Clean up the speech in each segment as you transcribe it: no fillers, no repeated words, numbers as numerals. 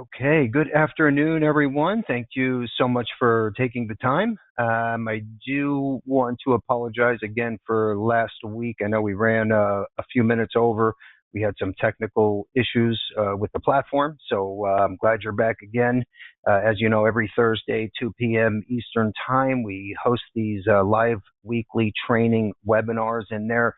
Okay, good afternoon, everyone. Thank you so much for taking the time. I do want to apologize again for last week. I know we ran a few minutes over. We had some technical issues with the platform, so I'm glad you're back again. As you know, every Thursday, 2 p.m. Eastern Time, we host these live weekly training webinars, and they're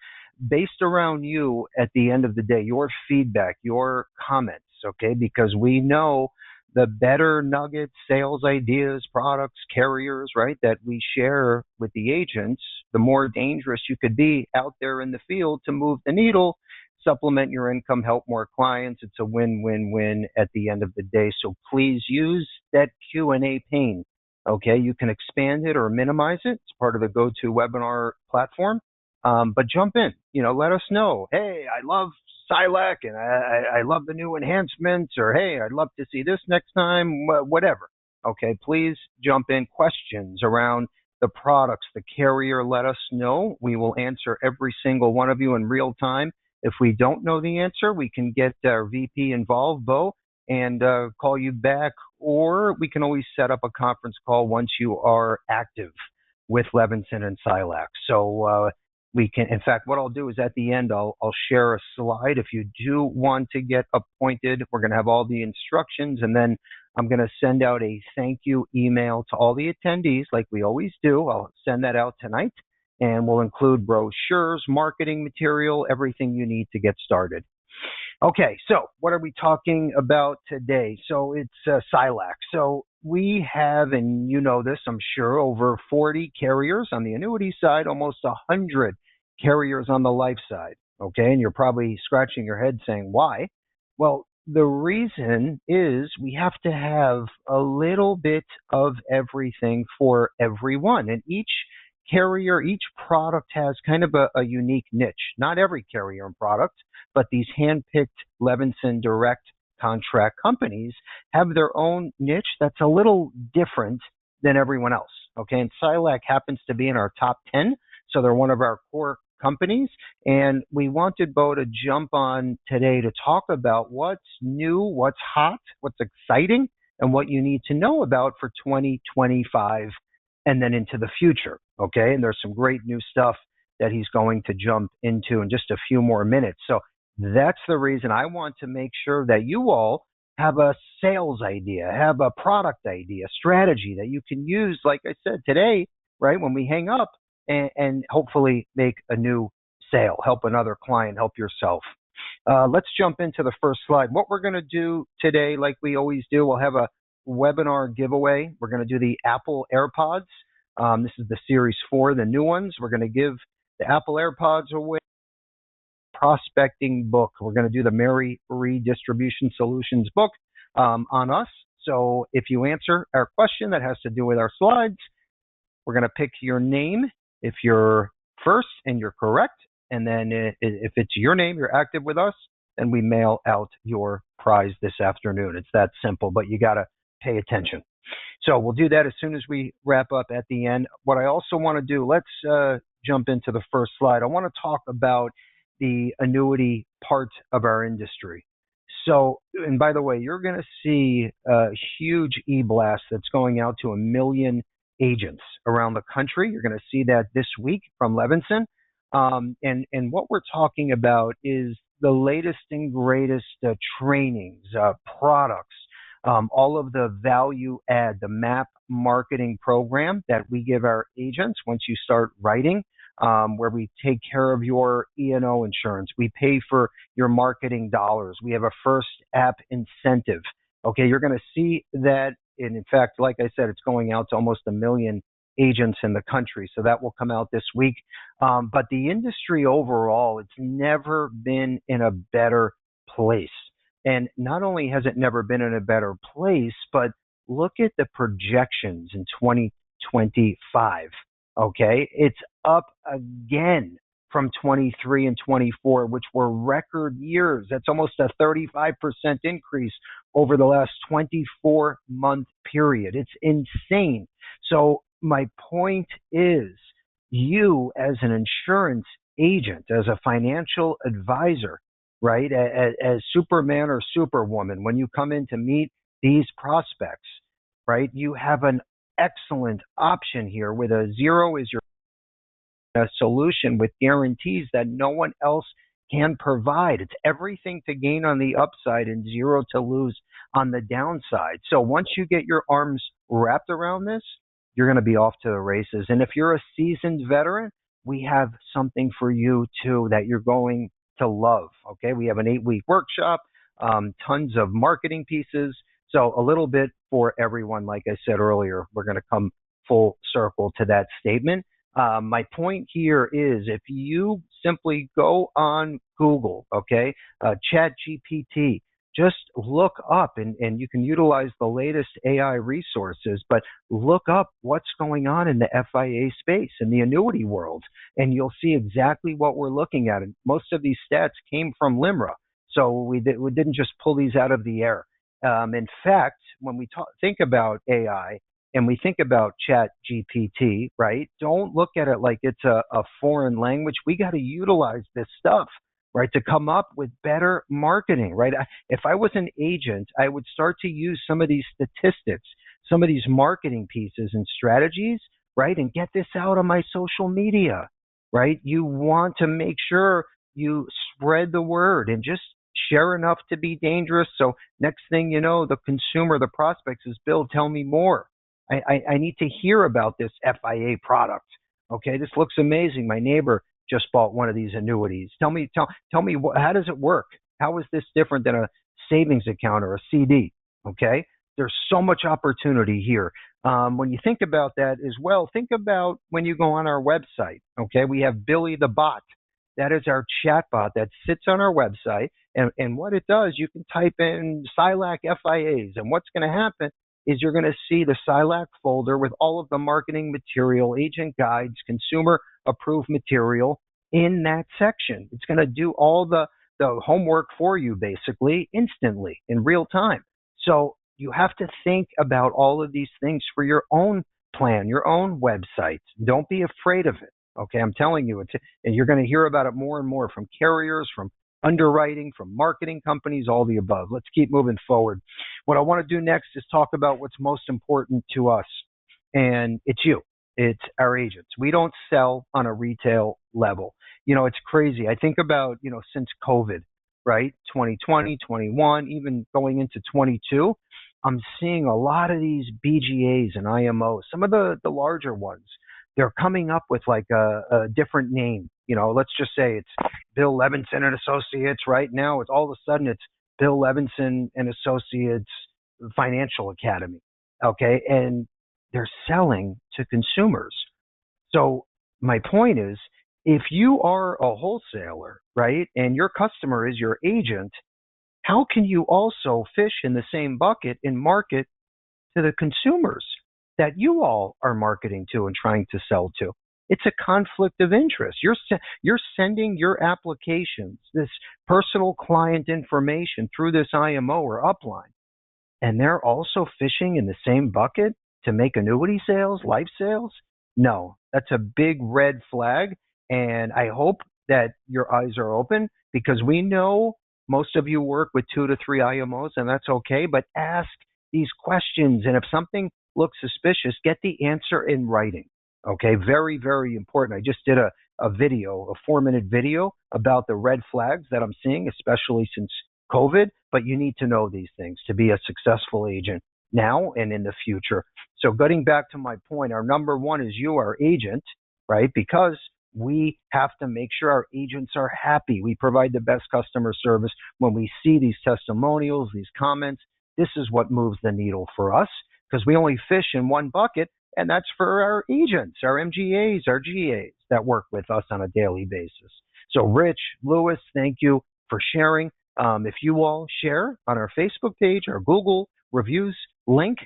based around you at the end of the day, your feedback, your comments, okay? Because we know the better nuggets, sales ideas, products, carriers, right, that we share with the agents, the more dangerous you could be out there in the field to move the needle, supplement your income, help more clients. It's a win-win-win at the end of the day. So please use that Q&A pane, okay? You can expand it or minimize it. It's part of the GoToWebinar platform. But jump in, let us know. Hey, I love SILAC and I love the new enhancements, or hey, I'd love to see this next time, whatever. Okay, please jump in. Questions around the products, the carrier, let us know. We will answer every single one of you in real time. If we don't know the answer, we can get our VP involved, Bo, and call you back, or we can always set up a conference call once you are active with Levinson and SILAC. So we can, in fact, what I'll do is at the end, I'll share a slide. If you do want to get appointed, we're going to have all the instructions, and then I'm going to send out a thank you email to all the attendees like we always do. I'll send that out tonight, and we'll include brochures, marketing material, everything you need to get started. Okay, so what are we talking about today? So it's SILAC. So we have, and you know this, I'm sure, over 40 carriers on the annuity side, almost 100 carriers on the life side. Okay, and you're probably scratching your head saying, why? Well, the reason is we have to have a little bit of everything for everyone. And each carrier, each product has kind of a unique niche. Not every carrier and product, but these hand-picked Levinson direct contract companies have their own niche that's a little different than everyone else. Okay, and SILAC happens to be in our top 10, so they're one of our core companies. And we wanted Bo to jump on today to talk about what's new, what's hot, what's exciting, and what you need to know about for 2025 and then into the future. Okay, and there's some great new stuff that he's going to jump into in just a few more minutes. So that's the reason I want to make sure that you all have a sales idea, have a product idea, strategy that you can use, like I said today, right, when we hang up, and hopefully make a new sale, help another client, help yourself. Let's jump into the first slide. What we're going to do today, like we always do, we'll have a webinar giveaway. We're going to do the Apple AirPods. This is the Series 4, the new ones. We're going to give the Apple AirPods away. Prospecting book. We're going to do the Mary Reed Distribution Solutions book on us. So if you answer our question that has to do with our slides, we're going to pick your name if you're first and you're correct. And then if it's your name, you're active with us, then we mail out your prize this afternoon. It's that simple, but you got to pay attention. So we'll do that as soon as we wrap up at the end. What I also want to do, let's jump into the first slide. I want to talk about the annuity part of our industry. So, and by the way, you're going to see a huge e-blast that's going out to 1 million agents around the country. You're going to see that this week from Levinson. And what we're talking about is the latest and greatest trainings, products, all of the value add, the MAP marketing program that we give our agents once you start writing, where we take care of your E&O insurance. We pay for your marketing dollars. We have a first app incentive. Okay, you're going to see that. And in fact, like I said, it's going out to almost 1 million agents in the country. So that will come out this week. But the industry overall, it's never been in a better place. And not only has it never been in a better place, but look at the projections in 2025. Okay, it's up again from 23 and 24, which were record years. That's almost a 35% increase over the last 24-month period. It's insane. So my point is, you as an insurance agent, as a financial advisor, right, as Superman or Superwoman, when you come in to meet these prospects, right? You have an excellent option here with a zero is your a solution with guarantees that no one else can provide. It's everything to gain on the upside and zero to lose on the downside. So once you get your arms wrapped around this, you're going to be off to the races. And if you're a seasoned veteran, we have something for you too that you're going to love. Okay. We have an 8-week workshop, tons of marketing pieces. So a little bit for everyone. Like I said earlier, we're going to come full circle to that statement. My point here is if you simply go on Google, okay, Chat GPT, just look up and you can utilize the latest AI resources, but look up what's going on in the FIA space, in the annuity world, and you'll see exactly what we're looking at. And most of these stats came from LIMRA. So we didn't just pull these out of the air. In fact, when we think about AI, and we think about Chat GPT, right? Don't look at it like it's a foreign language. We got to utilize this stuff, right, to come up with better marketing, right? If I was an agent, I would start to use some of these statistics, some of these marketing pieces and strategies, right, and get this out on my social media, right? You want to make sure you spread the word and just share enough to be dangerous. So next thing you know, the consumer, the prospects is, Bill, tell me more. I need to hear about this FIA product. Okay, this looks amazing. My neighbor just bought one of these annuities. Tell me, how does it work? How is this different than a savings account or a CD? Okay, there's so much opportunity here. When you think about that as well, think about when you go on our website. Okay, we have Billy the Bot. That is our chatbot that sits on our website. And what it does, you can type in SILAC FIAs. And what's going to happen is you're going to see the SILAC folder with all of the marketing material, agent guides, consumer approved material in that section. It's going to do all the homework for you basically instantly in real time. So you have to think about all of these things for your own plan, your own website. Don't be afraid of it. Okay, I'm telling you, and you're going to hear about it more and more from carriers, from underwriting, from marketing companies, all the above. Let's keep moving forward. What I want to do next is talk about what's most important to us, and it's you. It's our agents. We don't sell on a retail level. You know, it's crazy. I think about, since COVID, right? 2020, 21, even going into 22, I'm seeing a lot of these BGAs and IMOs, some of the larger ones. They're coming up with like a different name. Let's just say it's Bill Levinson and Associates. Right now, it's all of a sudden it's Bill Levinson and Associates Financial Academy. Okay, and they're selling to consumers. So my point is, if you are a wholesaler, right, and your customer is your agent, how can you also fish in the same bucket and market to the consumers that you all are marketing to and trying to sell to? It's a conflict of interest. You're sending your applications, this personal client information through this IMO or upline, and they're also fishing in the same bucket to make annuity sales, life sales? No, that's a big red flag. And I hope that your eyes are open, because we know most of you work with 2 to 3 IMOs, and that's okay, but ask these questions. And if something looks suspicious, get the answer in writing. Okay, very, very important. I just did a video, a 4-minute video about the red flags that I'm seeing, especially since COVID, but you need to know these things to be a successful agent now and in the future. So getting back to my point, our number one is you, our agent, right? Because we have to make sure our agents are happy. We provide the best customer service. When we see these testimonials, these comments, this is what moves the needle for us, because we only fish in one bucket, and that's for our agents, our MGAs, our GAs that work with us on a daily basis. So Rich, Lewis, thank you for sharing. If you all share on our Facebook page, our Google reviews link,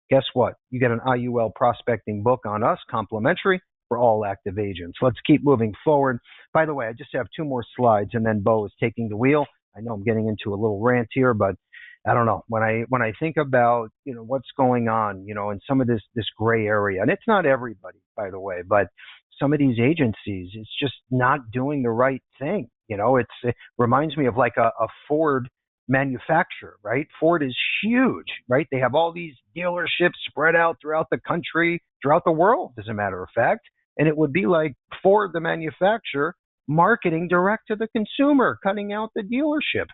guess what? You get an IUL prospecting book on us, complimentary for all active agents. Let's keep moving forward. By the way, I just have 2 more slides, and then Bo is taking the wheel. I know I'm getting into a little rant here, but I don't know. When I think about, what's going on, in some of this gray area, and it's not everybody, by the way, but some of these agencies, it's just not doing the right thing. It reminds me of like a Ford manufacturer, right? Ford is huge, right? They have all these dealerships spread out throughout the country, throughout the world, as a matter of fact. And it would be like Ford, the manufacturer, marketing direct to the consumer, cutting out the dealership.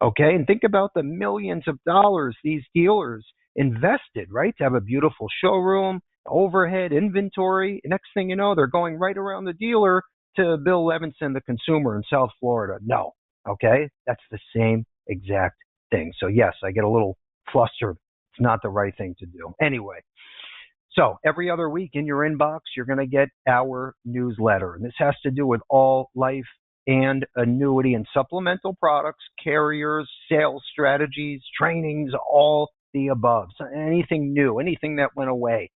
Okay. And think about the millions of dollars these dealers invested, right? To have a beautiful showroom, overhead, inventory. Next thing you know, they're going right around the dealer to Bill Levinson, the consumer in South Florida. No. Okay. That's the same exact thing. So, yes, I get a little flustered. It's not the right thing to do. Anyway, so every other week in your inbox, you're going to get our newsletter. And this has to do with all life and annuity and supplemental products, carriers, sales strategies, trainings, all the above. So anything new, anything that went away.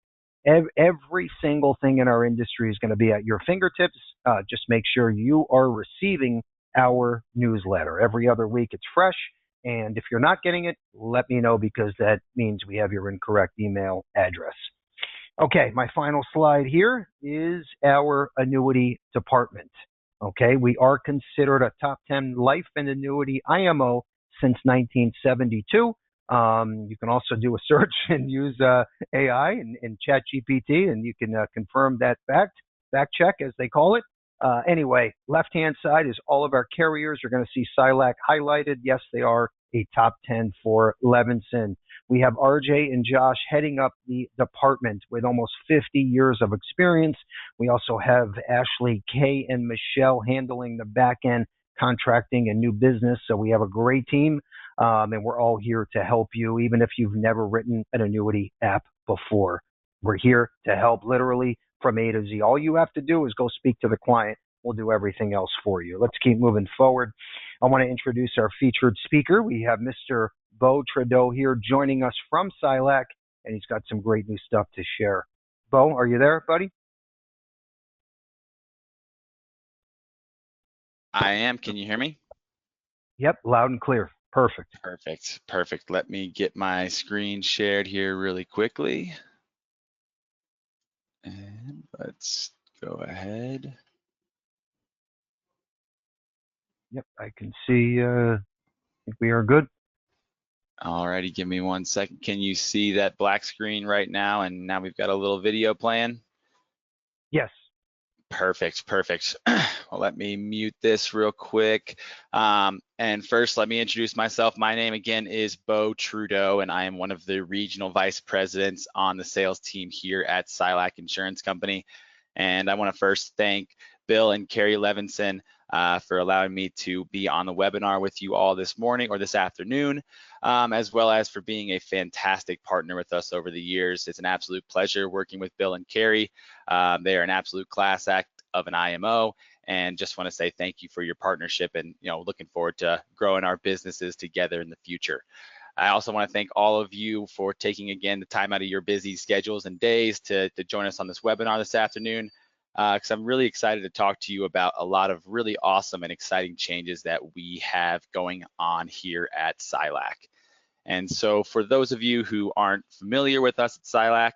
Every single thing in our industry is going to be at your fingertips. Just make sure you are receiving our newsletter. Every other week it's fresh. And if you're not getting it, let me know, because that means we have your incorrect email address. Okay, my final slide here is our annuity department. Okay, we are considered a top 10 life and annuity IMO since 1972. You can also do a search and use AI and chat GPT, and you can confirm that fact check, as they call it. Anyway, left-hand side is all of our carriers. You're going to see SILAC highlighted. Yes, they are a top 10 for Levinson. We have RJ and Josh heading up the department with almost 50 years of experience. We also have Ashley, Kay, and Michelle handling the back end contracting and new business. So we have a great team, and we're all here to help you, even if you've never written an annuity app before. We're here to help literally from A to Z. All you have to do is go speak to the client. We'll do everything else for you. Let's keep moving forward. I want to introduce our featured speaker. We have Mr. Beau Trudeau here joining us from SILAC, and he's got some great new stuff to share. Beau, are you there, buddy? I am. Can you hear me? Yep, loud and clear. Perfect. Perfect. Let me get my screen shared here really quickly. And let's go ahead. Yep, I can see. I think we are good. Alrighty, give me 1 second. Can you see that black screen right now? And now we've got a little video playing. Yes. Perfect. Well, let me mute this real quick. And first, let me introduce myself. My name again is Beau Trudeau, and I am one of the regional vice presidents on the sales team here at SILAC Insurance Company. And I want to first thank Bill and Carrie Levinson for allowing me to be on the webinar with you all this morning or this afternoon, as well as for being a fantastic partner with us over the years. It's an absolute pleasure working with Bill and Carrie. They are an absolute class act of an IMO, and just want to say thank you for your partnership, and looking forward to growing our businesses together in the future. I also want to thank all of you for taking again the time out of your busy schedules and days to join us on this webinar this afternoon, because I'm really excited to talk to you about a lot of really awesome and exciting changes that we have going on here at SILAC. And so for those of you who aren't familiar with us at SILAC,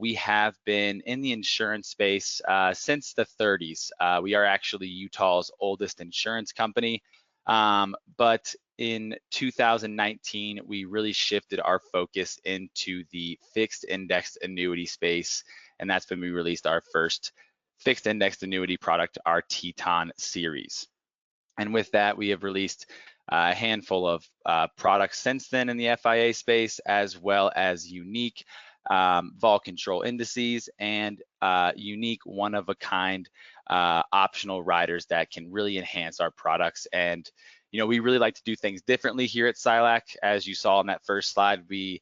we have been in the insurance space since the 30s. We are actually Utah's oldest insurance company, but in 2019, we really shifted our focus into the fixed indexed annuity space, and that's when we released our first fixed indexed annuity product, our Teton series. And with that, we have released a handful of products since then in the FIA space, as well as unique vol control indices and unique one-of-a-kind optional riders that can really enhance our products. And we really like to do things differently here at SILAC. As you saw in that first slide, we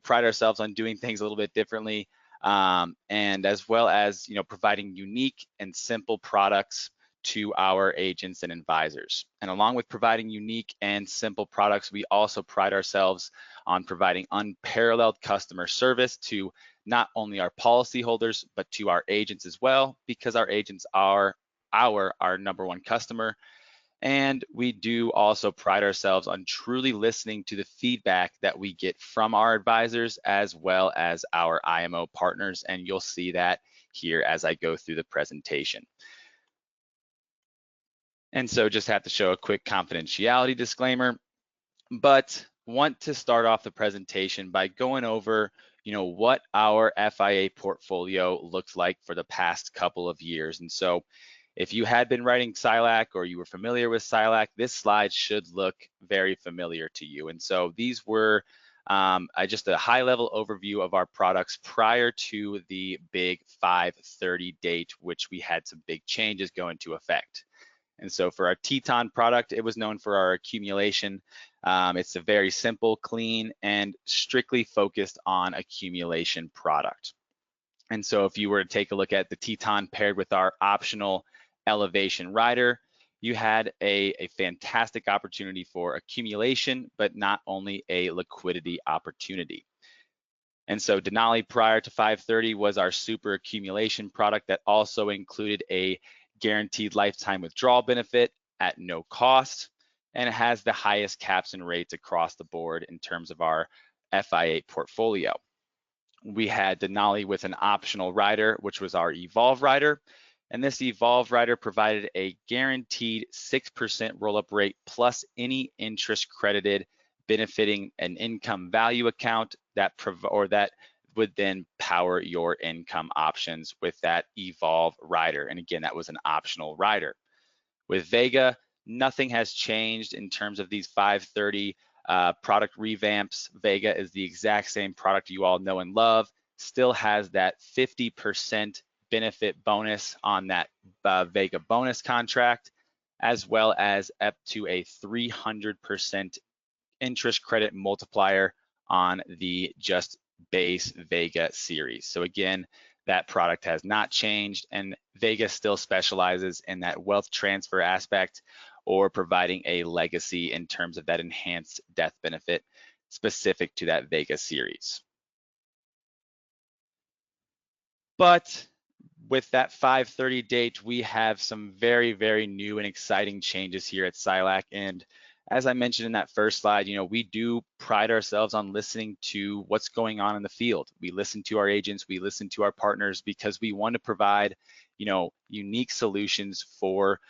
pride ourselves on doing things a little bit differently, and as well as providing unique and simple products to our agents and advisors. And along with providing unique and simple products, we also pride ourselves on providing unparalleled customer service to not only our policyholders, but to our agents as well, because our agents are our number one customer. And we do also pride ourselves on truly listening to the feedback that we get from our advisors as well as our IMO partners. And you'll see that here as I go through the presentation. And so just have to show a quick confidentiality disclaimer, but want to start off the presentation by going over, what our FIA portfolio looked like for the past couple of years. And so if you had been writing SILAC or you were familiar with SILAC, this slide should look very familiar to you. And so these were just a high-level overview of our products prior to the big 5/30 date, which we had some big changes go into effect. And so for our Teton product, it was known for our accumulation. It's a very simple, clean, and strictly focused on accumulation product. And so if you were to take a look at the Teton paired with our optional elevation rider, you had a fantastic opportunity for accumulation, but not only a liquidity opportunity. And so Denali prior to 5/30 was our super accumulation product that also included a guaranteed lifetime withdrawal benefit at no cost, and it has the highest caps and rates across the board in terms of our FIA portfolio. We had Denali with an optional rider, which was our Evolve rider, and this Evolve rider provided a guaranteed 6% roll-up rate plus any interest credited, benefiting an income value account that would then power your income options with that Evolve rider. And again, that was an optional rider. With Vega, nothing has changed in terms of these 5/30 product revamps. Vega is the exact same product you all know and love, still has that 50% benefit bonus on that Vega bonus contract, as well as up to a 300% interest credit multiplier on the just base Vega series. So again, that product has not changed, and Vega still specializes in that wealth transfer aspect or providing a legacy in terms of that enhanced death benefit specific to that Vega series. But with that 5/30 date, we have some very, very new and exciting changes here at SILAC. And as I mentioned in that first slide, we do pride ourselves on listening to what's going on in the field. We listen to our agents, we listen to our partners, because we want to provide, unique solutions for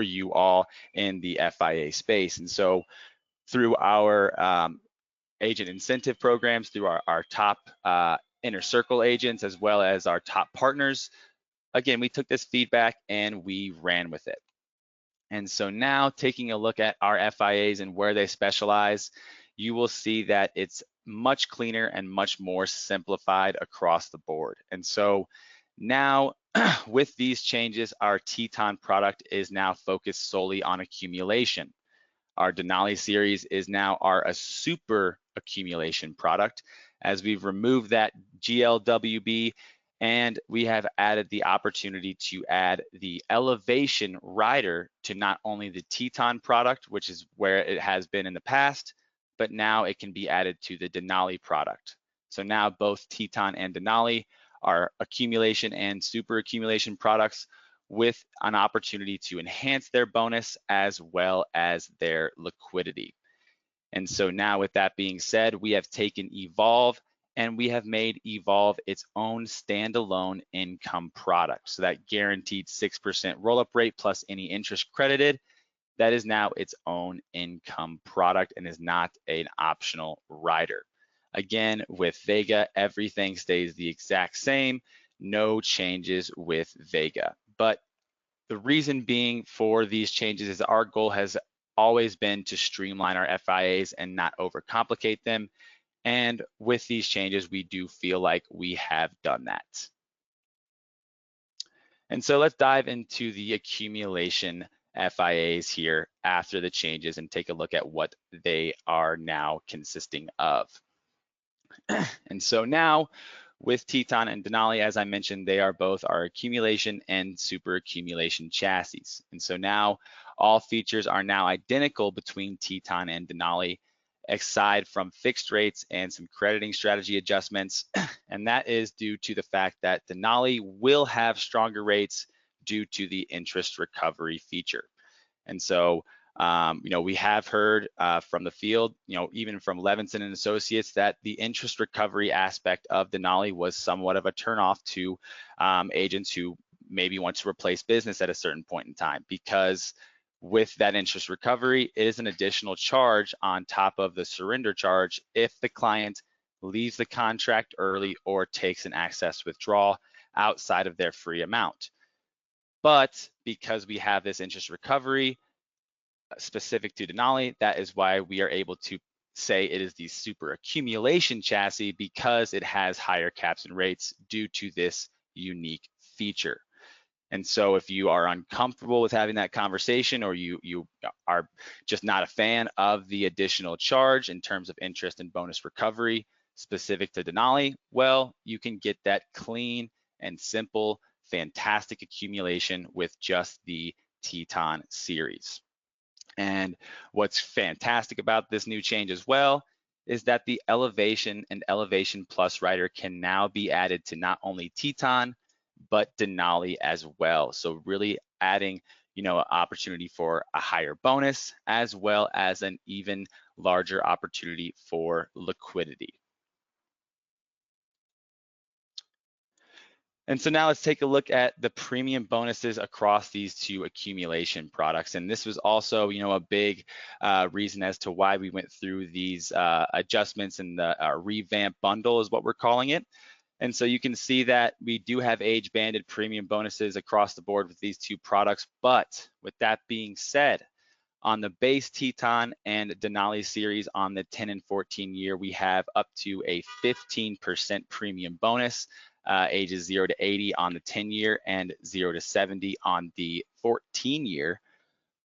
you all in the FIA space. And so through our agent incentive programs, through our top inner circle agents, as well as our top partners, again, we took this feedback and we ran with it. And so now taking a look at our FIAs and where they specialize, you will see that it's much cleaner and much more simplified across the board. And so now with these changes, our Teton product is now focused solely on accumulation. Our Denali series is now a super accumulation product, as we've removed that GLWB, and we have added the opportunity to add the elevation rider to not only the Teton product, which is where it has been in the past, but now it can be added to the Denali product. So now both Teton and Denali are accumulation and super accumulation products with an opportunity to enhance their bonus as well as their liquidity. And so now with that being said, we have taken Evolve and we have made Evolve its own standalone income product. So that guaranteed 6% roll-up rate plus any interest credited, that is now its own income product and is not an optional rider. Again, with Vega, everything stays the exact same, no changes with Vega. But the reason being for these changes is our goal has always been to streamline our FIAs and not overcomplicate them. And with these changes, we do feel like we have done that. And so let's dive into the accumulation FIAs here after the changes and take a look at what they are now consisting of. And so now with Teton and Denali, as I mentioned, they are both our accumulation and super accumulation chassis. And so now all features are now identical between Teton and Denali, aside from fixed rates and some crediting strategy adjustments. And that is due to the fact that Denali will have stronger rates due to the interest recovery feature. And so we have heard from the field, even from Levinson and Associates, that the interest recovery aspect of Denali was somewhat of a turnoff to agents who maybe want to replace business at a certain point in time, because with that interest recovery, it is an additional charge on top of the surrender charge if the client leaves the contract early or takes an access withdrawal outside of their free amount. But because we have this interest recovery specific to Denali, that is why we are able to say it is the super accumulation chassis, because it has higher caps and rates due to this unique feature. And so if you are uncomfortable with having that conversation, or you are just not a fan of the additional charge in terms of interest and bonus recovery specific to Denali, well, you can get that clean and simple, fantastic accumulation with just the Teton series. And what's fantastic about this new change as well is that the Elevation and Elevation Plus rider can now be added to not only Teton, but Denali as well. So really adding, an opportunity for a higher bonus, as well as an even larger opportunity for liquidity. And so now let's take a look at the premium bonuses across these two accumulation products. And this was also, a big reason as to why we went through these adjustments, and the revamp bundle is what we're calling it. And so you can see that we do have age banded premium bonuses across the board with these two products. But with that being said, on the base Teton and Denali series on the 10 and 14 year, we have up to a 15% premium bonus, ages 0 to 80 on the 10 year and 0 to 70 on the 14 year.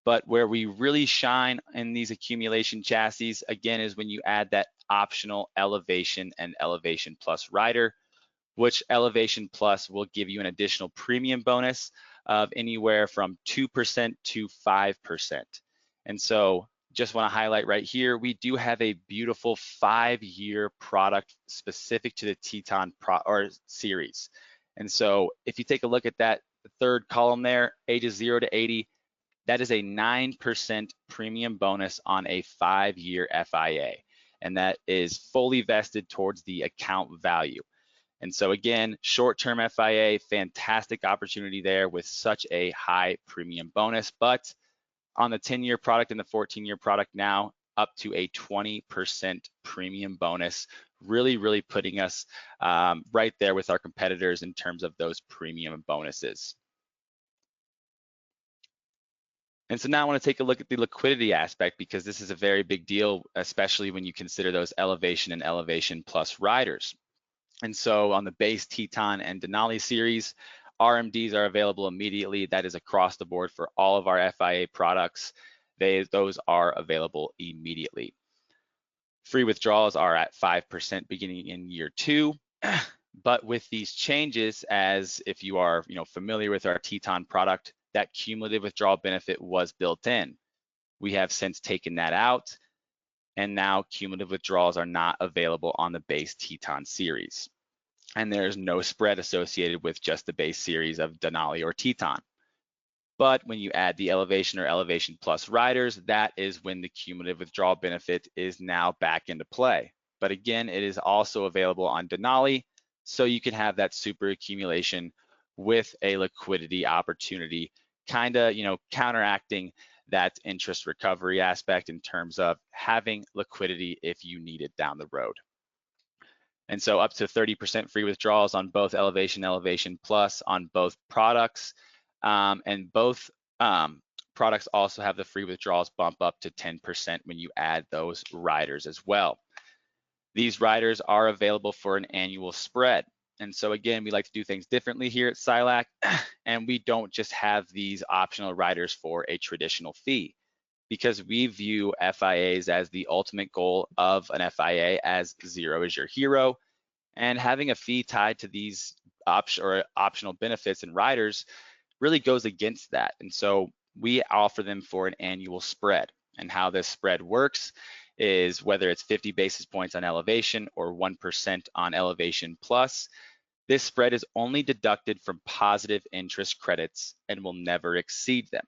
But where we really shine in these accumulation chassis, again, is when you add that optional Elevation and Elevation Plus rider, which Elevation Plus will give you an additional premium bonus of anywhere from 2% to 5%. And so just want to highlight right here, we do have a beautiful 5-year product specific to the Teton series. And so if you take a look at that third column there, ages 0 to 80, that is a 9% premium bonus on a 5-year FIA. And that is fully vested towards the account value. And so again, short-term FIA, fantastic opportunity there with such a high premium bonus. But on the 10-year product and the 14-year product now, up to a 20% premium bonus, really putting us right there with our competitors in terms of those premium bonuses. And so now I want to take a look at the liquidity aspect, because this is a very big deal, especially when you consider those Elevation and Elevation Plus riders. And so on the base Teton and Denali series, RMDs are available immediately. That is across the board for all of our FIA products. Those are available immediately. Free withdrawals are at 5% beginning in year 2. But with these changes, as if you are familiar with our Teton product, that cumulative withdrawal benefit was built in. We have since taken that out, and now cumulative withdrawals are not available on the base Teton series. And there's no spread associated with just the base series of Denali or Teton. But when you add the Elevation or Elevation Plus riders, that is when the cumulative withdrawal benefit is now back into play. But again, it is also available on Denali, so you can have that super accumulation with a liquidity opportunity, kind of counteracting that interest recovery aspect in terms of having liquidity if you need it down the road. And so up to 30% free withdrawals on both Elevation, Elevation Plus on both products. And both products also have the free withdrawals bump up to 10% when you add those riders as well. These riders are available for an annual spread. And so again, we like to do things differently here at SILAC, and we don't just have these optional riders for a traditional fee, because we view FIAs as the ultimate goal of an FIA, as zero is your hero. And having a fee tied to these optional benefits and riders really goes against that. And so we offer them for an annual spread. And how this spread works is whether it's 50 basis points on Elevation or 1% on Elevation Plus, this spread is only deducted from positive interest credits and will never exceed them.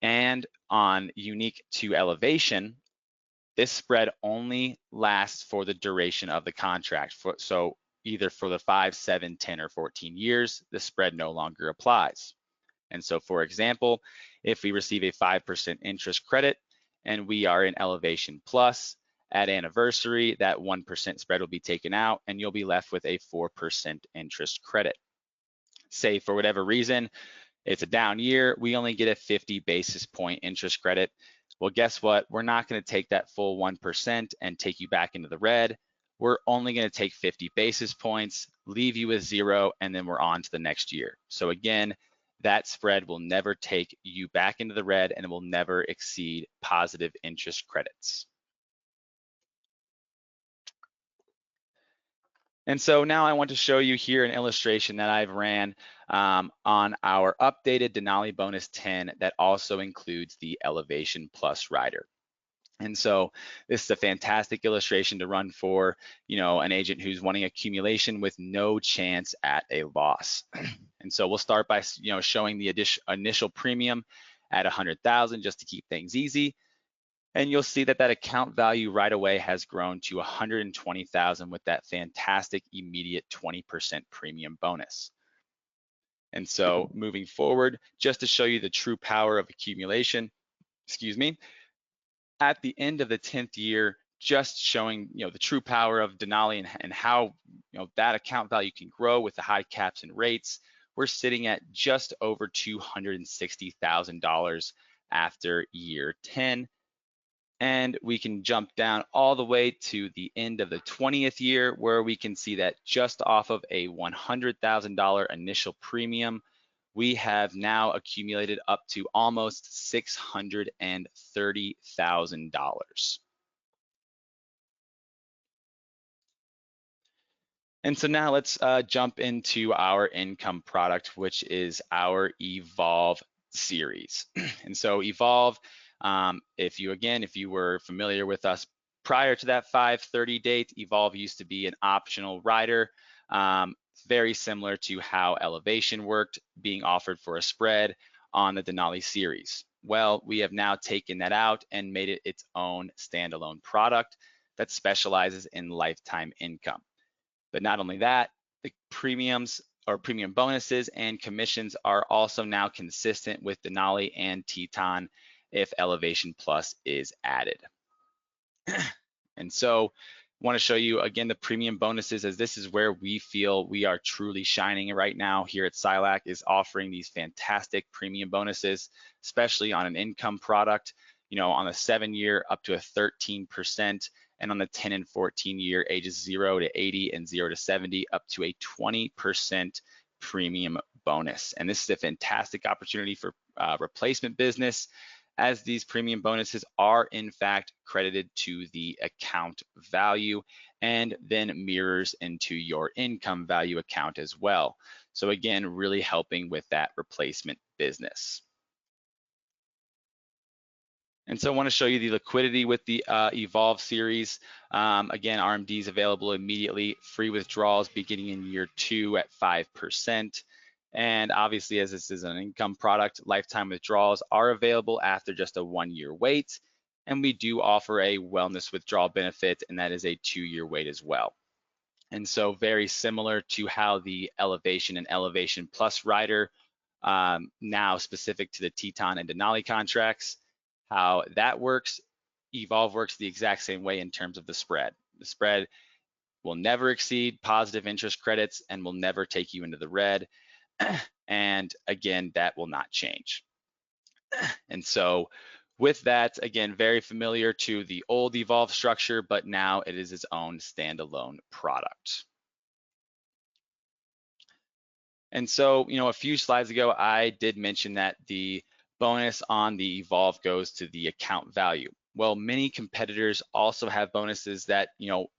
And on unique to Elevation, this spread only lasts for the duration of the contract. So, either for the 5, 7, 10, or 14 years, the spread no longer applies. And so for example, if we receive a 5% interest credit and we are in Elevation Plus, at anniversary, that 1% spread will be taken out and you'll be left with a 4% interest credit. Say for whatever reason, it's a down year, we only get a 50 basis point interest credit. Well, guess what? We're not going to take that full 1% and take you back into the red. We're only going to take 50 basis points, leave you with 0, and then we're on to the next year. So again, that spread will never take you back into the red and it will never exceed positive interest credits. And so now I want to show you here an illustration that I've ran on our updated Denali Bonus 10 that also includes the Elevation Plus rider. And so this is a fantastic illustration to run for, an agent who's wanting accumulation with no chance at a loss. And so we'll start by, showing the initial premium at 100,000 just to keep things easy. And you'll see that account value right away has grown to 120,000 with that fantastic immediate 20% premium bonus. And so moving forward, just to show you the true power of accumulation, at the end of the 10th year, just showing the true power of Denali and how that account value can grow with the high caps and rates, we're sitting at just over $260,000 after year 10. And we can jump down all the way to the end of the 20th year where we can see that just off of a $100,000 initial premium, we have now accumulated up to almost $630,000. And so now let's jump into our income product, which is our Evolve series. And so Evolve, if you were familiar with us prior to that 5/30 date, Evolve used to be an optional rider, very similar to how Elevation worked, being offered for a spread on the Denali series. Well, we have now taken that out and made it its own standalone product that specializes in lifetime income. But not only that, the premiums or premium bonuses and commissions are also now consistent with Denali and Teton if Elevation Plus is added. And so I want to show you again the premium bonuses, as this is where we feel we are truly shining right now here at SILAC, is offering these fantastic premium bonuses, especially on an income product, on the 7-year up to a 13%, and on the 10 and 14 year ages 0 to 80 and 0 to 70 up to a 20% premium bonus. And this is a fantastic opportunity for replacement business, as these premium bonuses are in fact credited to the account value and then mirrors into your income value account as well. So again, really helping with that replacement business. And so I want to show you the liquidity with the Evolve series. Again, RMD is available immediately, free withdrawals beginning in year 2 at 5%. And obviously, as this is an income product, lifetime withdrawals are available after just a 1-year wait. And we do offer a wellness withdrawal benefit, and that is a 2-year wait as well. And so very similar to how the Elevation and Elevation Plus rider, now specific to the Teton and Denali contracts, how that works, Evolve works the exact same way in terms of the spread. The spread will never exceed positive interest credits and will never take you into the red. And again, that will not change. And so with that, again, very familiar to the old Evolve structure, but now it is its own standalone product. And so, a few slides ago, I did mention that the bonus on the Evolve goes to the account value. Well, many competitors also have bonuses that,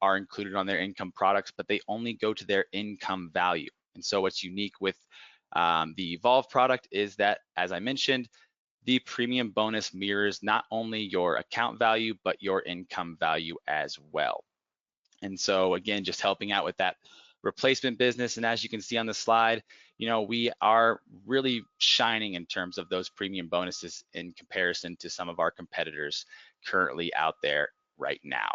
are included on their income products, but they only go to their income value. And so what's unique with the Evolve product is that, as I mentioned, the premium bonus mirrors not only your account value, but your income value as well. And so again, just helping out with that replacement business. And as you can see on the slide, we are really shining in terms of those premium bonuses in comparison to some of our competitors currently out there right now.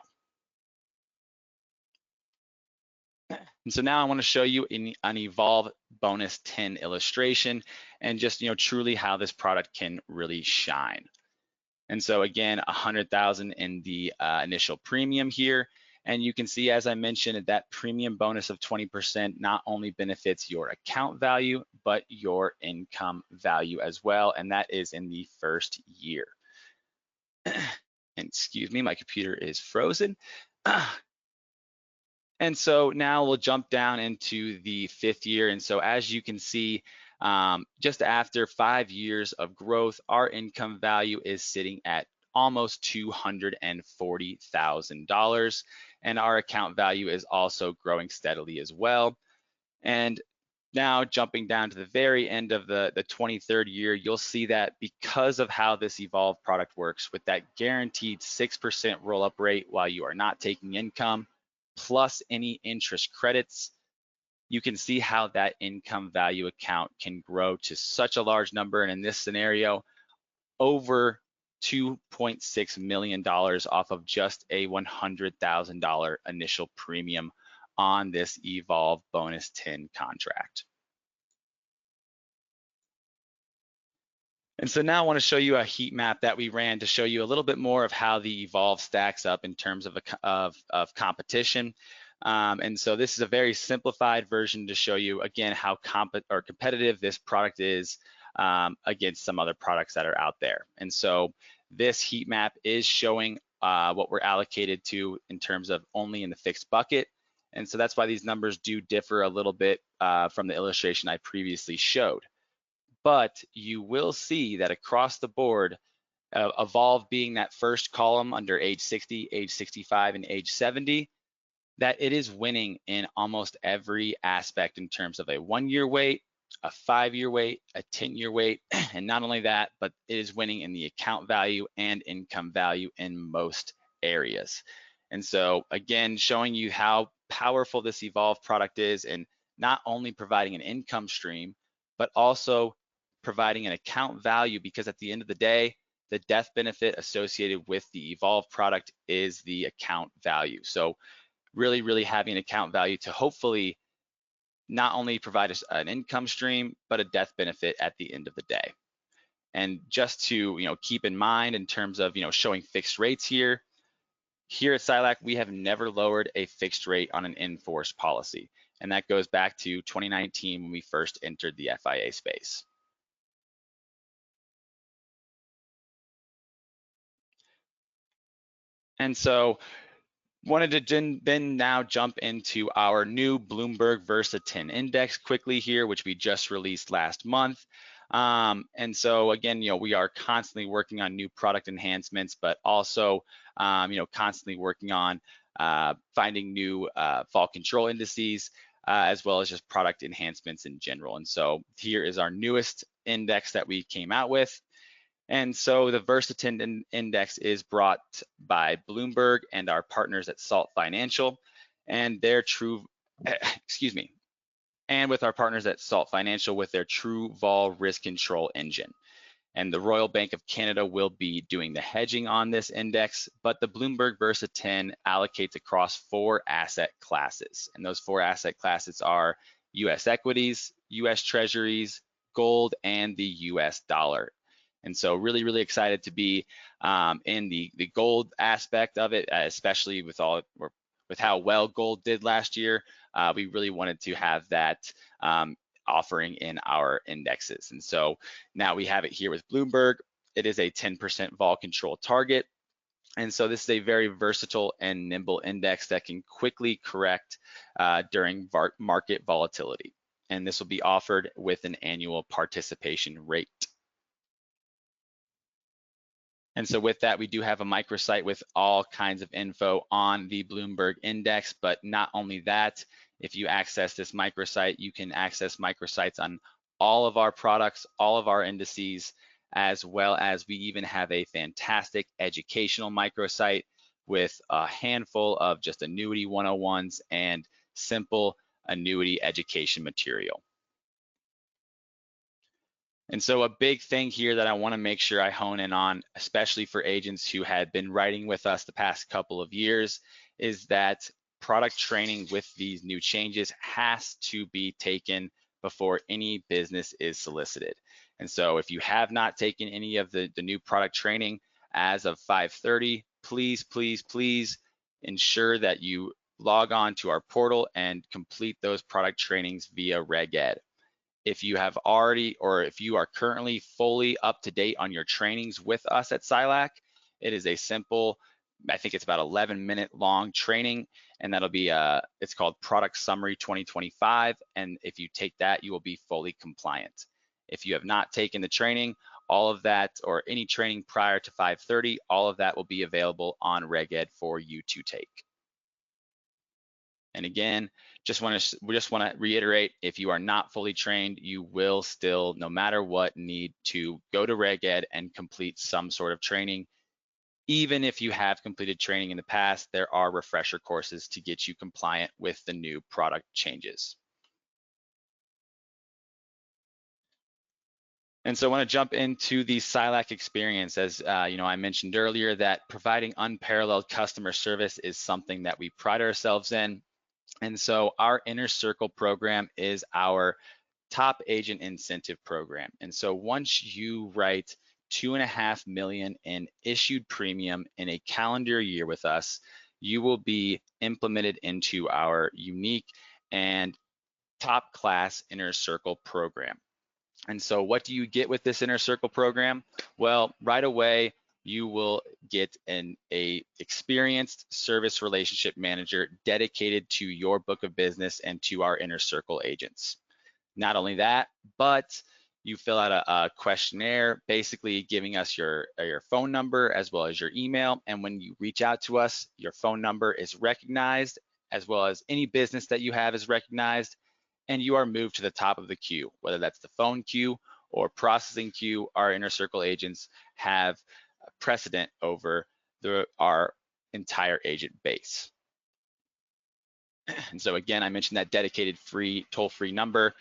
And so now I want to show you an Evolve bonus 10 illustration and just, truly how this product can really shine. And so again, 100,000 in the initial premium here. And you can see, as I mentioned, that premium bonus of 20% not only benefits your account value, but your income value as well. And that is in the first year. And excuse me, my computer is frozen. And so now we'll jump down into the 5th year. And so as you can see, just after 5 years of growth, our income value is sitting at almost $240,000. And our account value is also growing steadily as well. And now jumping down to the very end of the 23rd year, you'll see that because of how this Evolve product works with that guaranteed 6% roll-up rate while you are not taking income, plus any interest credits, you can see how that income value account can grow to such a large number. And in this scenario, over $2.6 million off of just a $100,000 initial premium on this Evolve bonus 10 contract. And so now I want to show you a heat map that we ran to show you a little bit more of how the Evolve stacks up in terms of competition. And so this is a very simplified version to show you, again, how competitive this product is against some other products that are out there. And so this heat map is showing what we're allocated to in terms of only in the fixed bucket. And so that's why these numbers do differ a little bit from the illustration I previously showed. But you will see that across the board, Evolve being that first column under age 60, age 65, and age 70, that it is winning in almost every aspect in terms of a 1-year wait, a 5-year wait, a 10-year wait, and not only that, but it is winning in the account value and income value in most areas. And so again, showing you how powerful this Evolve product is and not only providing an income stream, but also providing an account value, because at the end of the day, the death benefit associated with the Evolve product is the account value. So really, really having an account value to hopefully not only provide us an income stream, but a death benefit at the end of the day. And just to keep in mind in terms of showing fixed rates here at SILAC, we have never lowered a fixed rate on an in-force policy. And that goes back to 2019 when we first entered the FIA space. And so wanted to then now jump into our new Bloomberg Versa 10 index quickly here, which we just released last month. And so again, we are constantly working on new product enhancements, but also, constantly working on finding new fall control indices, as well as just product enhancements in general. And so here is our newest index that we came out with. And so the Versa 10 index is brought by Bloomberg and our partners at Salt Financial, and their true, and with our partners at Salt Financial with their true vol risk control engine. And the Royal Bank of Canada will be doing the hedging on this index, but the Bloomberg Versa 10 allocates across 4 asset classes. And those 4 asset classes are US equities, US treasuries, gold, and the US dollar. And so really, really excited to be in the gold aspect of it, especially with how well gold did last year. We really wanted to have that offering in our indexes. And so now we have it here with Bloomberg. It is a 10% vol control target. And so this is a very versatile and nimble index that can quickly correct during market volatility. And this will be offered with an annual participation rate. And so with that, we do have a microsite with all kinds of info on the Bloomberg index, but not only that, if you access this microsite, you can access microsites on all of our products, all of our indices, as well as we even have a fantastic educational microsite with a handful of just annuity 101s and simple annuity education material. And so a big thing here that I want to make sure I hone in on, especially for agents who had been writing with us the past couple of years, is that product training with these new changes has to be taken before any business is solicited. And so if you have not taken any of the new product training as of 5:30, please ensure that you log on to our portal and complete those product trainings via Reg Ed. If you have already, or if you are currently fully up to date on your trainings with us at SILAC, it is a simple, I think it's about 11-minute long training, and that'll be, it's called Product Summary 2025. And if you take that, you will be fully compliant. If you have not taken the training, all of that, or any training prior to 5:30, all of that will be available on Reg Ed for you to take. And again, we just want to reiterate, if you are not fully trained, you will still, no matter what, need to go to Reg Ed and complete some sort of training. Even if you have completed training in the past, there are refresher courses to get you compliant with the new product changes. And so I want to jump into the SILAC experience. As I mentioned earlier, that providing unparalleled customer service is something that we pride ourselves in. And so our Inner Circle program is our top agent incentive program. And so once you write $2.5 million in issued premium in a calendar year with us, you will be implemented into our unique and top class Inner Circle program. And so what do you get with this Inner Circle program? Well, right away, you will get a experienced service relationship manager dedicated to your book of business and to our Inner Circle agents. Not only that, but you fill out a questionnaire, basically giving us your phone number as well as your email. And when you reach out to us, your phone number is recognized, as well as any business that you have is recognized, and you are moved to the top of the queue, whether that's the phone queue or processing queue. Our Inner Circle agents have precedent over our entire agent base. And so again, I mentioned that dedicated free toll-free number.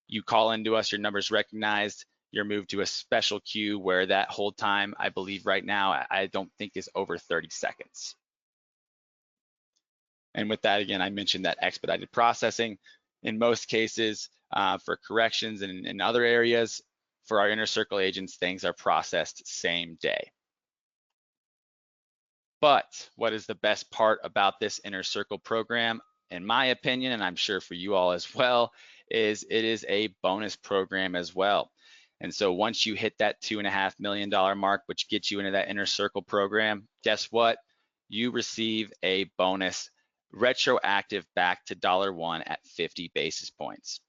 You call into us, your number's recognized, you're moved to a special queue where that hold time, I believe right now, I don't think is over 30 seconds. And with that, again, I mentioned that expedited processing. In most cases, for corrections and in other areas, for our Inner Circle agents, things are processed same day. But what is the best part about this Inner Circle program, in my opinion, and I'm sure for you all as well, is it is a bonus program as well. And so once you hit that $2.5 million mark, which gets you into that Inner Circle program, guess what? You receive a bonus retroactive back to $1 at 50 basis points.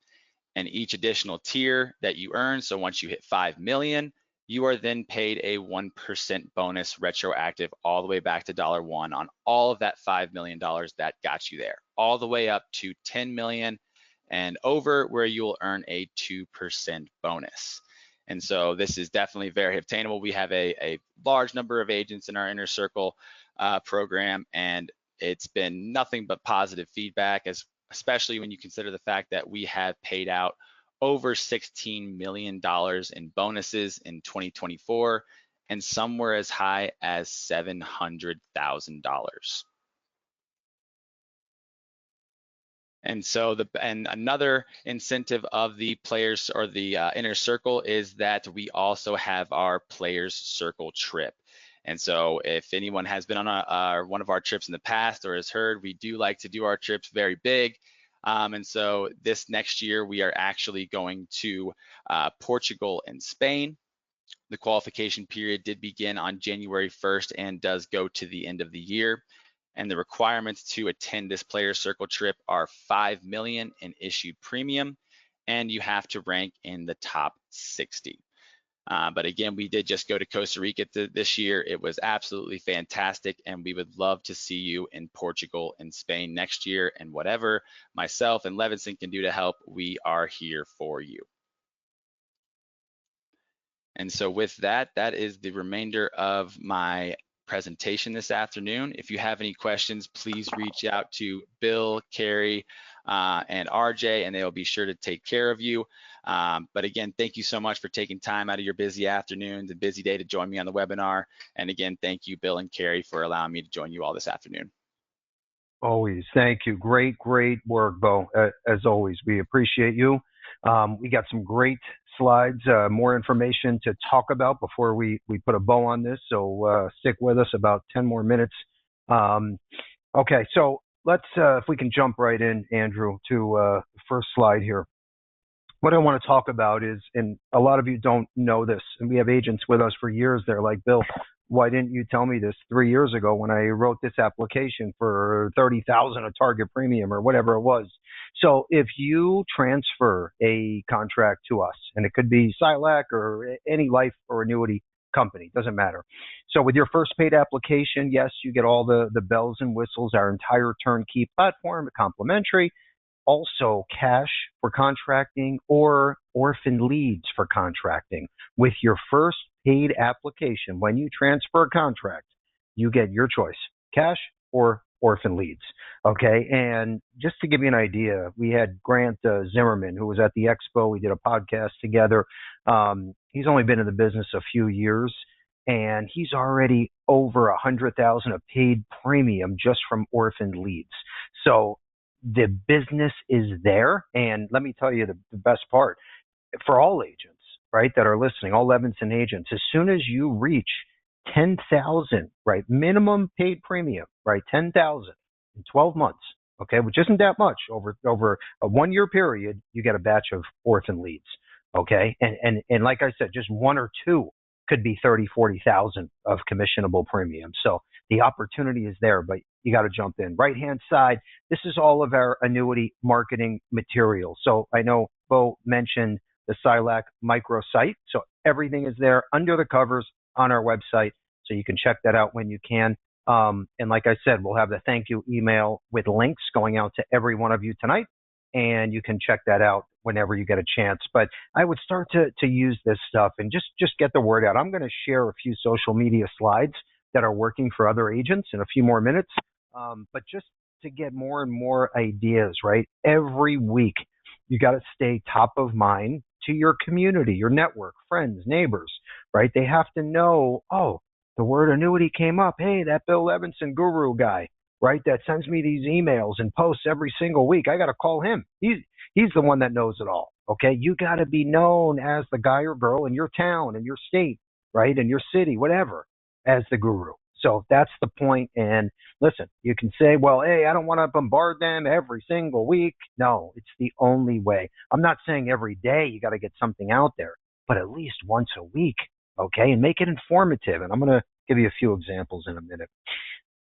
And each additional tier that you earn, so once you hit 5 million, you are then paid a 1% bonus retroactive all the way back to $1 on all of that $5 million that got you there, all the way up to 10 million and over, where you'll earn a 2% bonus. And so this is definitely very obtainable. We have a large number of agents in our Inner Circle program, and it's been nothing but positive feedback, especially when you consider the fact that we have paid out over $16 million in bonuses in 2024, and somewhere as high as $700,000. And so another incentive of the players or the Inner Circle is that we also have our Players Circle trip. And so if anyone has been on one of our trips in the past or has heard, we do like to do our trips very big. And so this next year, we are actually going to Portugal and Spain. The qualification period did begin on January 1st and does go to the end of the year. And the requirements to attend this Players Circle trip are 5 million in issued premium, and you have to rank in the top 60. But again, we did just go to Costa Rica this year. It was absolutely fantastic, and we would love to see you in Portugal and Spain next year. And whatever myself and Levinson can do to help, we are here for you. And so with that, that is the remainder of my presentation this afternoon. If you have any questions, please reach out to Bill, Carrie, and RJ, and they'll be sure to take care of you. But again, thank you so much for taking time out of your busy afternoons and busy day to join me on the webinar. And again, thank you, Bill and Carrie, for allowing me to join you all this afternoon. Always. Thank you. Great, great work, Bo. As always, we appreciate you. We got some great slides, more information to talk about before we put a bow on this. So stick with us about 10 more minutes. Um, okay, so let's, if we can jump right in, Andrew, to the first slide here. What I want to talk about is, and a lot of you don't know this, and we have agents with us for years. They're like, Bill, why didn't you tell me this 3 years ago when I wrote this application for 30,000 a target premium or whatever it was? So if you transfer a contract to us, and it could be SILAC or any life or annuity company, doesn't matter. So with your first paid application, yes, you get all the bells and whistles, our entire turnkey platform, complimentary, also cash for contracting or orphan leads for contracting. With your first paid application, when you transfer a contract, you get your choice, cash or orphan leads. Okay. And just to give you an idea, we had Grant Zimmerman, who was at the expo. We did a podcast together. He's only been in the business a few years, and he's already over 100,000 of paid premium just from orphan leads. So the business is there. And let me tell you the best part for all agents, right, that are listening, all Levinson agents, as soon as you reach 10,000, right, minimum paid premium, right, 10,000 in 12 months, okay, which isn't that much over a 1 year period, you get a batch of orphan leads, okay, and like I said, just one or two could be 30, 40,000 of commissionable premium. So the opportunity is there, but you got to jump in. Right hand side, this is all of our annuity marketing material. So I know Bo mentioned the SILAC microsite. So everything is there under the covers on our website. So you can check that out when you can. And like I said, we'll have the thank you email with links going out to every one of you tonight. And you can check that out whenever you get a chance. But I would start to use this stuff and just get the word out. I'm going to share a few social media slides that are working for other agents in a few more minutes. But just to get more and more ideas, right? Every week, you got to stay top of mind to your community, your network, friends, neighbors, right? They have to know, oh, the word annuity came up. Hey, that Bill Levinson guru guy, right? That sends me these emails and posts every single week. I got to call him. He's the one that knows it all. Okay. You got to be known as the guy or girl in your town, in your state, right? In your city, whatever, as the guru. So that's the point. And listen, you can say, well, hey, I don't want to bombard them every single week. No, it's the only way. I'm not saying every day you got to get something out there, but at least once a week. Okay. And make it informative. And I'm going to give you a few examples in a minute.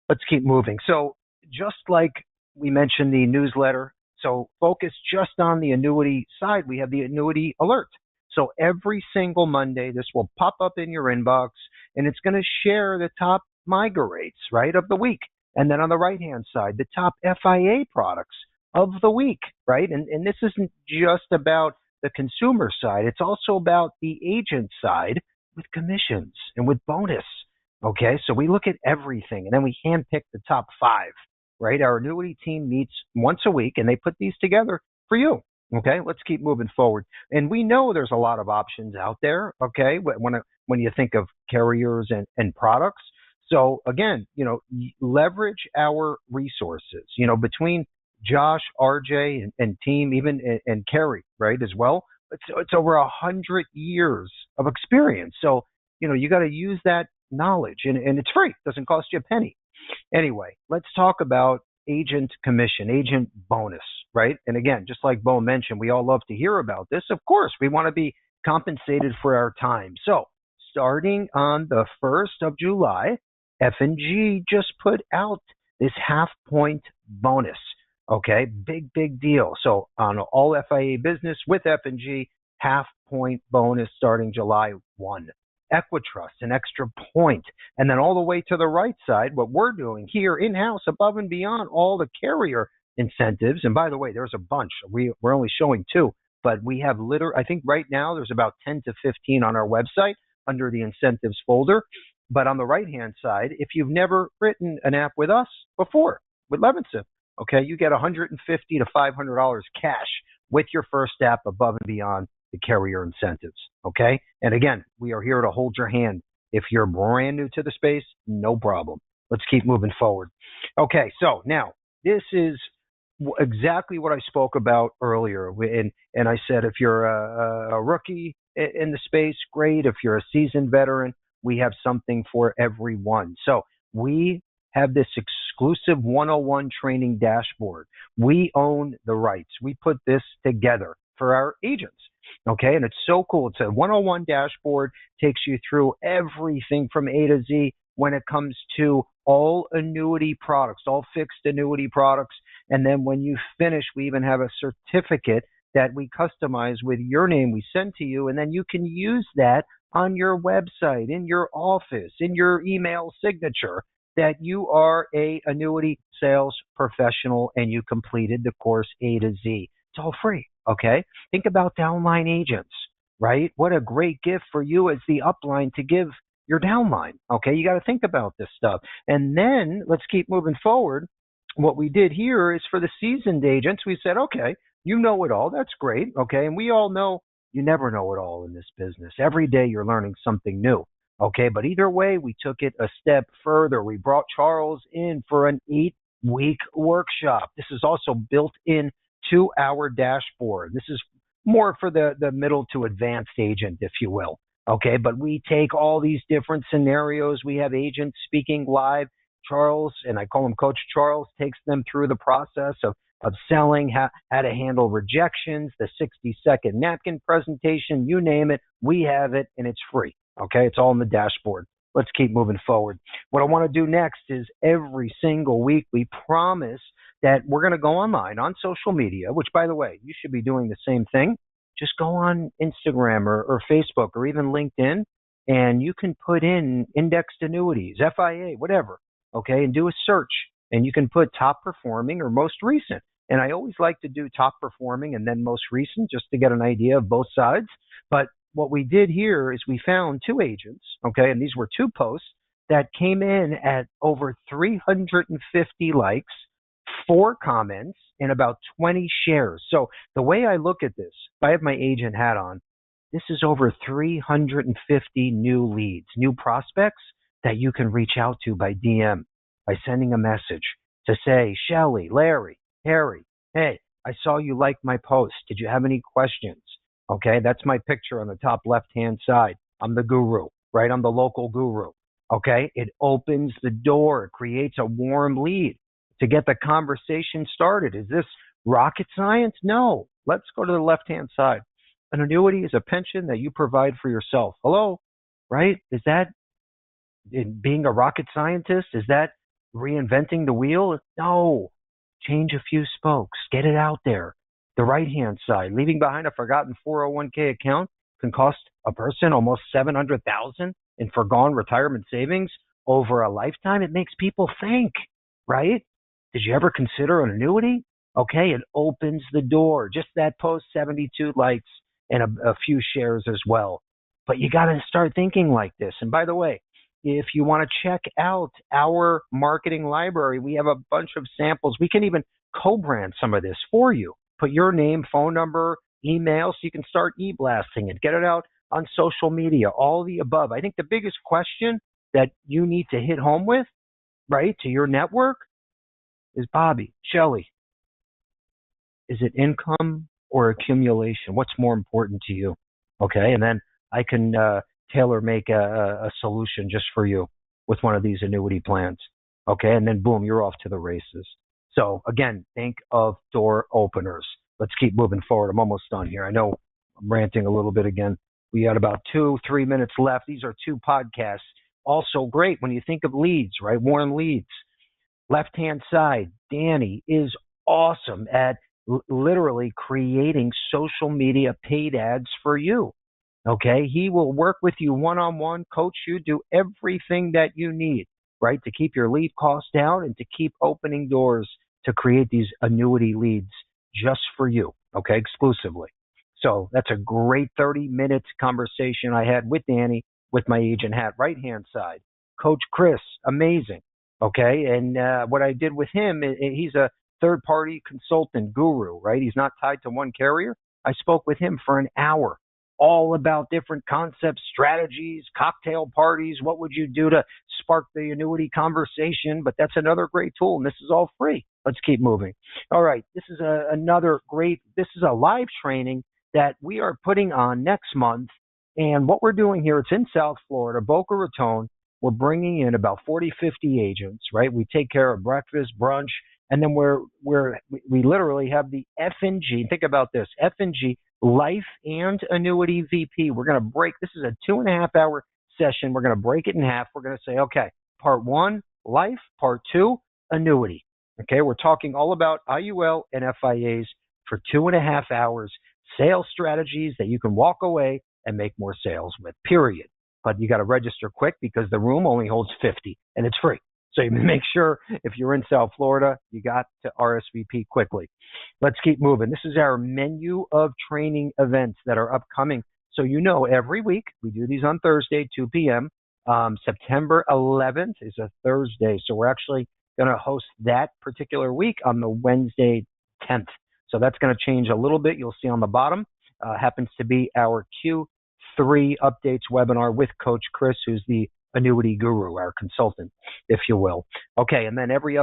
Let's keep moving. So just like we mentioned the newsletter, so focus just on the annuity side. We have the annuity alert. So every single Monday, this will pop up in your inbox, and it's going to share the top MIGA rates, right, of the week. And then on the right-hand side, the top FIA products of the week, right? And this isn't just about the consumer side. It's also about the agent side with commissions and with bonus. Okay, so we look at everything, and then we handpick the top five, right? Our annuity team meets once a week, and they put these together for you. Okay, let's keep moving forward. And we know there's a lot of options out there, okay, when you think of carriers and products. So again, leverage our resources, between Josh, RJ, and team, even and Kerry, right, as well. It's over 100 years of experience. So, you got to use that knowledge, and it's free. It doesn't cost you a penny. Anyway, let's talk about agent commission, agent bonus, right? And again, just like Bo mentioned, we all love to hear about this. Of course, we want to be compensated for our time. So starting on the 1st of July, F&G just put out this half-point bonus. Okay, big deal. So on all FIA business with F&G, half-point bonus starting July 1. Equitrust, an extra point. And then all the way to the right side, what we're doing here in-house, above and beyond all the carrier incentives. And by the way, there's a bunch. We're only showing two, but we have I think right now there's about 10 to 15 on our website under the incentives folder. But on the right-hand side, if you've never written an app with us before, with Levinson, okay, you get $150 to $500 cash with your first app above and beyond the carrier incentives, okay? And again, we are here to hold your hand. If you're brand new to the space, no problem. Let's keep moving forward. Okay, so now This is exactly what I spoke about earlier. And I said, if you're a rookie in the space, great. If you're a seasoned veteran, we have something for everyone. So we have this exclusive 101 training dashboard. We own the rights. We put this together for our agents. Okay. And it's so cool. It's a 101 dashboard, takes you through everything from A to Z when it comes to all annuity products, all fixed annuity products. And then when you finish, we even have a certificate that we customize with your name we send to you. And then you can use that on your website, in your office, in your email signature, that you are a annuity sales professional and you completed the course A to Z. It's all free. Okay. Think about downline agents, right? What a great gift for you as the upline to give your downline. Okay. You got to think about this stuff. And then let's keep moving forward. What we did here is for the seasoned agents, we said, okay, you know it all. That's great. Okay. And we all know you never know it all in this business. Every day you're learning something new. Okay. But either way, we took it a step further. We brought Charles in for an 8-week workshop. This is also built in to our dashboard. This is more for the middle to advanced agent, if you will. Okay. But we take all these different scenarios. We have agents speaking live. Charles, and I call him Coach Charles, takes them through the process of selling, how to handle rejections, the 60-second napkin presentation, you name it, we have it, and it's free. Okay, it's all in the dashboard. Let's keep moving forward. What I want to do next is every single week we promise that we're going to go online on social media, which, by the way, you should be doing the same thing. Just go on Instagram or Facebook or even LinkedIn, and you can put in indexed annuities, FIA, whatever. Okay, and do a search, and you can put top performing or most recent. And I always like to do top performing and then most recent just to get an idea of both sides. But what we did here is we found 2 agents, okay, and these were 2 posts that came in at over 350 likes, 4 comments, and about 20 shares. So the way I look at this, if I have my agent hat on, this is over 350 new leads, new prospects that you can reach out to by DM, by sending a message to say, Shelly, Larry, Harry, hey, I saw you liked my post. Did you have any questions? Okay, that's my picture on the top left-hand side. I'm the guru, right? I'm the local guru. Okay, it opens the door. It creates a warm lead to get the conversation started. Is this rocket science? No. Let's go to the left-hand side. An annuity is a pension that you provide for yourself. Hello, right? Is that being a rocket scientist? Is that reinventing the wheel? No. Change a few spokes. Get it out there. The right-hand side, leaving behind a forgotten 401k account can cost a person almost $700,000 in foregone retirement savings over a lifetime. It makes people think, right? Did you ever consider an annuity? Okay, it opens the door. Just that post, 72 likes and a few shares as well. But you got to start thinking like this. And by the way, if you want to check out our marketing library, we have a bunch of samples. We can even co-brand some of this for you. Put your name, phone number, email, so you can start e-blasting it. Get it out on social media, all the above. I think the biggest question that you need to hit home with, right, to your network is, Bobby, Shelly, is it income or accumulation? What's more important to you? Okay, and then I can tailor make a solution just for you with one of these annuity plans. Okay, and then boom, you're off to the races. So again, think of door openers. Let's keep moving forward. I'm almost done here. I know I'm ranting a little bit again. We got about 2-3 minutes left. These are 2 podcasts. Also great when you think of leads, right? Warm leads. Left-hand side, Danny is awesome at literally creating social media paid ads for you. Okay, he will work with you one-on-one, coach you, do everything that you need, right, to keep your lead costs down and to keep opening doors to create these annuity leads just for you, okay, exclusively. So that's a great 30-minute conversation I had with Danny with my agent hat, right-hand side. Coach Chris, amazing, okay, and what I did with him, he's a third-party consultant guru, right? He's not tied to one carrier. I spoke with him for an hour. all about different concepts, strategies, cocktail parties. What would you do to spark the annuity conversation? But that's another great tool, and this is all free. Let's keep moving. All right, this is this is a live training that we are putting on next month. And what we're doing here, it's in South Florida, Boca Raton. We're bringing in about 40, 50 agents, right? We take care of breakfast, brunch, and then we literally have the F&G. Think about this, F&G, Life and Annuity VP. We're going to break, this is a 2.5 hour session. We're going to break it in half. We're going to say, okay, part 1, life, part 2, annuity. Okay, we're talking all about IUL and FIAs for 2.5 hours, sales strategies that you can walk away and make more sales with, period. But you got to register quick because the room only holds 50 and it's free. So you make sure if you're in South Florida, you got to RSVP quickly. Let's keep moving. This is our menu of training events that are upcoming. So every week we do these on Thursday, 2 p.m. September 11th is a Thursday. So we're actually going to host that particular week on the Wednesday 10th. So that's going to change a little bit. You'll see on the bottom. Happens to be our Q3 updates webinar with Coach Chris, who's the annuity guru, our consultant, if you will. Okay, and then every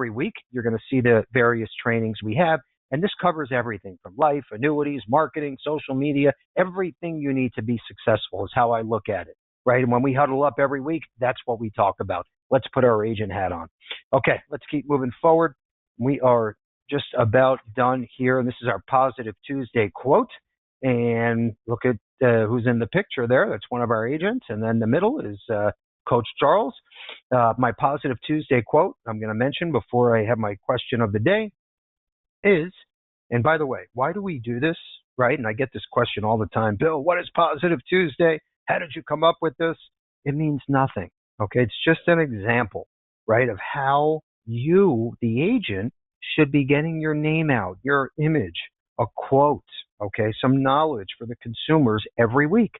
week, you're going to see the various trainings we have. And this covers everything from life, annuities, marketing, social media, everything you need to be successful is how I look at it, right? And when we huddle up every week, that's what we talk about. Let's put our agent hat on. Okay, let's keep moving forward. We are just about done here. And this is our Positive Tuesday quote. And look at who's in the picture there. That's one of our agents. And then the middle is Coach Charles. My Positive Tuesday quote I'm going to mention before I have my question of the day is, and by the way, why do we do this, right? And I get this question all the time. Bill, what is Positive Tuesday? How did you come up with this? It means nothing. Okay, it's just an example, right, of how you, the agent, should be getting your name out, your image, a quote, okay, some knowledge for the consumers every week,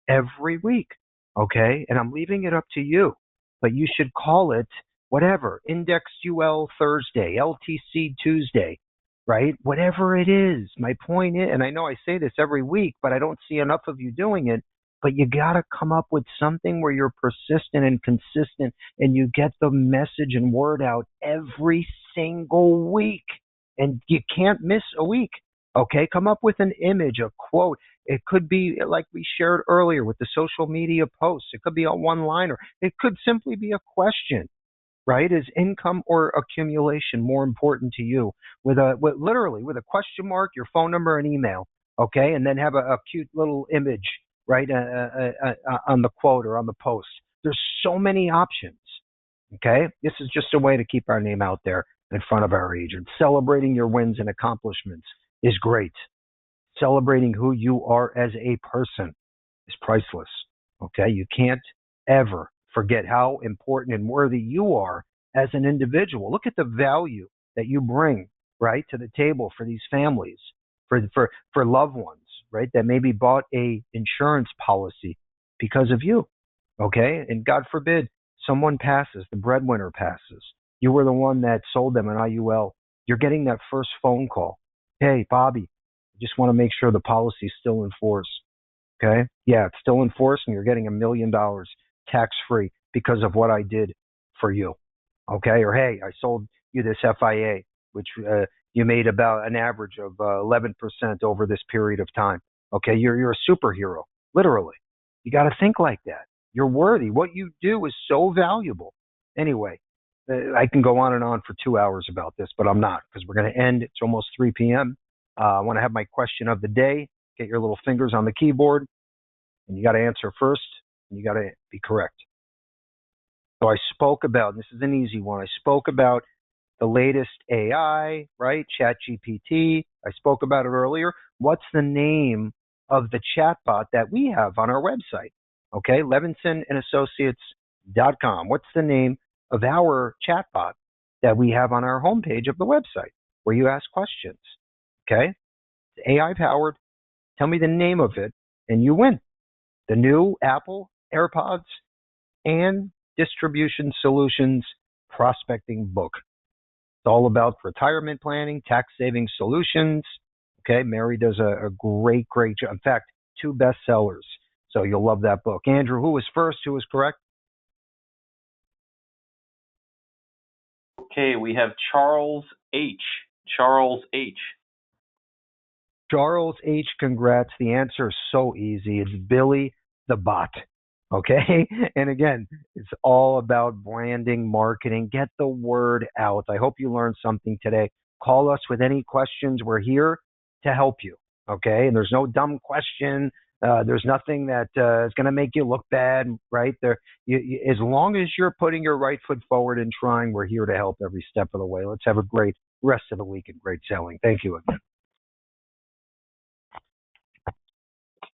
okay? And I'm leaving it up to you, but you should call it whatever, Indexed UL Thursday, LTC Tuesday, right? Whatever it is. My point is, and I know I say this every week, but I don't see enough of you doing it, but you got to come up with something where you're persistent and consistent and you get the message and word out every single week. And you can't miss a week. Okay, come up with an image, a quote. It could be like we shared earlier with the social media posts. It could be a one-liner. It could simply be a question, right? Is income or accumulation more important to you? Literally with a question mark, your phone number and email, okay? And then have a cute little image, right, on the quote or on the post. There's so many options, okay? This is just a way to keep our name out there in front of our agents. Celebrating your wins and accomplishments is great. Celebrating who you are as a person is priceless, okay? You can't ever forget how important and worthy you are as an individual. Look at the value that you bring, right, to the table for these families, for loved ones, right, that maybe bought a insurance policy because of you, okay? And God forbid someone passes, the breadwinner passes. You were the one that sold them an IUL. You're getting that first phone call. Hey, Bobby, I just want to make sure the policy is still in force. Okay? Yeah, it's still in force and you're getting $1 million tax-free because of what I did for you. Okay? Or, hey, I sold you this FIA, which you made about an average of 11% over this period of time. Okay? You're a superhero, literally. You got to think like that. You're worthy. What you do is so valuable. Anyway, I can go on and on for 2 hours about this, but I'm not, because we're going to end. It's almost 3 p.m. I want to have my question of the day. Get your little fingers on the keyboard, and you got to answer first, and you got to be correct. So I spoke about, and this is an easy one, I spoke about the latest AI, right? ChatGPT. I spoke about it earlier. What's the name of the chatbot that we have on our website? Okay, LevinsonAssociates.com. What's the name of our chatbot that we have on our homepage of the website where you ask questions? Okay, AI powered. Tell me the name of it and you win the new Apple AirPods and Distribution Solutions Prospecting Book. It's all about retirement planning, tax saving solutions. Okay, Mary does a great, great job. In fact, 2 bestsellers. So you'll love that book. Andrew, who was first? Who was correct? Okay, we have Charles H. Charles H. Charles H. Congrats. The answer is so easy. It's Billy the Bot. Okay. And again, it's all about branding, marketing. Get the word out. I hope you learned something today. Call us with any questions. We're here to help you. Okay. And there's no dumb question. There's nothing that is going to make you look bad, right? As long as you're putting your right foot forward and trying, we're here to help every step of the way. Let's have a great rest of the week and great selling. Thank you again.